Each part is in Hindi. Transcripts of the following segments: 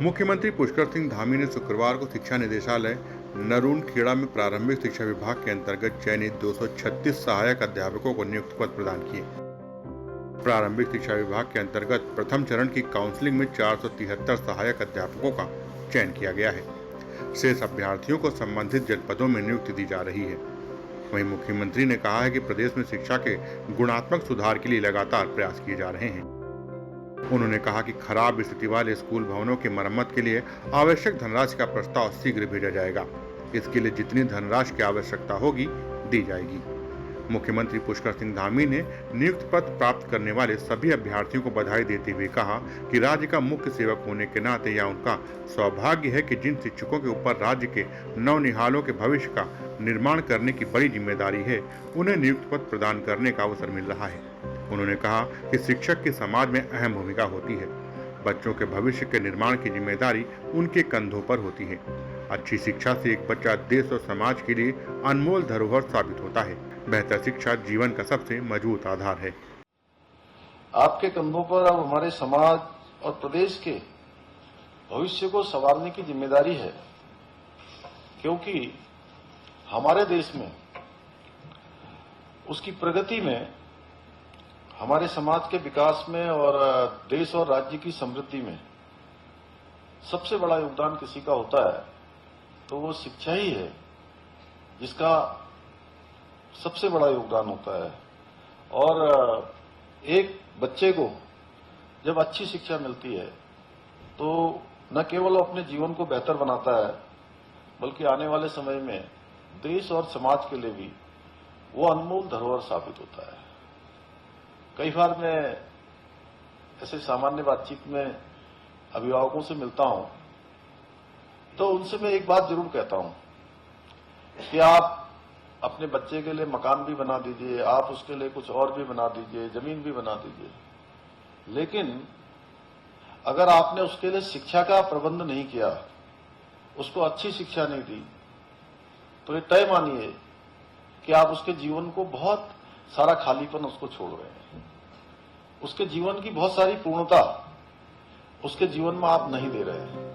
मुख्यमंत्री पुष्कर सिंह धामी ने शुक्रवार को शिक्षा निदेशालय नरूनखेड़ा में प्रारंभिक शिक्षा विभाग के अंतर्गत चयनित 236 सहायक अध्यापकों को नियुक्ति पत्र प्रदान किए। प्रारंभिक शिक्षा विभाग के अंतर्गत प्रथम चरण की काउंसलिंग में 473 सहायक अध्यापकों का चयन किया गया है। शेष अभ्यर्थियों को संबंधित जनपदों में नियुक्ति दी जा रही है। वहीं मुख्यमंत्री ने कहा है कि प्रदेश में शिक्षा के गुणात्मक सुधार के लिए लगातार प्रयास किए जा रहे हैं। उन्होंने कहा कि खराब स्थिति वाले स्कूल भवनों की मरम्मत के लिए आवश्यक धनराशि का प्रस्ताव शीघ्र भेजा जाएगा। इसके लिए जितनी धनराशि की आवश्यकता होगी दी जाएगी। मुख्यमंत्री पुष्कर सिंह धामी ने नियुक्ति पत्र प्राप्त करने वाले सभी अभ्यर्थियों को बधाई देते हुए कहा कि राज्य का मुख्य सेवक होने के नाते यह उनका सौभाग्य है कि जिन शिक्षकों के ऊपर राज्य के नवनिहालों के भविष्य का निर्माण करने की बड़ी जिम्मेदारी है, उन्हें नियुक्ति पत्र प्रदान करने का अवसर मिल रहा है। उन्होंने कहा कि शिक्षक की समाज में अहम भूमिका होती है। बच्चों के भविष्य के निर्माण की जिम्मेदारी उनके कंधों पर होती है। अच्छी शिक्षा से एक बच्चा देश और समाज के लिए अनमोल धरोहर साबित होता है। बेहतर शिक्षा जीवन का सबसे मजबूत आधार है। आपके कंधों पर अब हमारे समाज और प्रदेश के भविष्य को संवारने की जिम्मेदारी है, क्योंकि हमारे देश में उसकी प्रगति में, हमारे समाज के विकास में और देश और राज्य की समृद्धि में सबसे बड़ा योगदान किसी का होता है तो वो शिक्षा ही है, जिसका सबसे बड़ा योगदान होता है। और एक बच्चे को जब अच्छी शिक्षा मिलती है तो न केवल अपने जीवन को बेहतर बनाता है, बल्कि आने वाले समय में देश और समाज के लिए भी वो अनमोल धरोहर साबित होता है। कई बार मैं ऐसे सामान्य बातचीत में अभिभावकों से मिलता हूं तो उनसे मैं एक बात जरूर कहता हूं कि आप अपने बच्चे के लिए मकान भी बना दीजिए, आप उसके लिए कुछ और भी बना दीजिए, जमीन भी बना दीजिए, लेकिन अगर आपने उसके लिए शिक्षा का प्रबंध नहीं किया, उसको अच्छी शिक्षा नहीं दी, तो ये तय मानिए कि आप उसके जीवन को बहुत सारा खालीपन उसको छोड़ रहे हैं। उसके जीवन की बहुत सारी पूर्णता उसके जीवन में आप नहीं दे रहे हैं।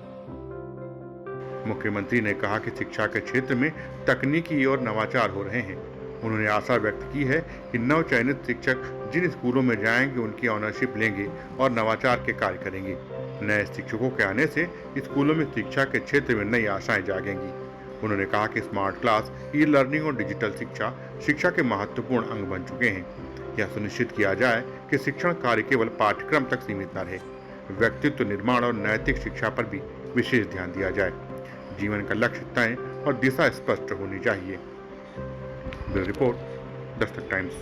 मुख्यमंत्री ने कहा कि शिक्षा के क्षेत्र में तकनीकी और नवाचार हो रहे हैं। उन्होंने आशा व्यक्त की है कि नव चयनित शिक्षक जिन स्कूलों में जाएंगे उनकी ऑनरशिप लेंगे और नवाचार के कार्य करेंगे। नए शिक्षकों के आने से स्कूलों में शिक्षा के क्षेत्र में नई आशाएं जागेंगी। उन्होंने कहा कि स्मार्ट क्लास, ई लर्निंग और डिजिटल शिक्षा के महत्वपूर्ण अंग बन चुके हैं। यह सुनिश्चित किया जाए कि शिक्षण कार्य केवल पाठ्यक्रम तक सीमित न रहे। व्यक्तित्व निर्माण और नैतिक शिक्षा पर भी विशेष ध्यान दिया जाए। जीवन का लक्ष्य तय और दिशा स्पष्ट होनी चाहिए। Bureau report, Dastak times.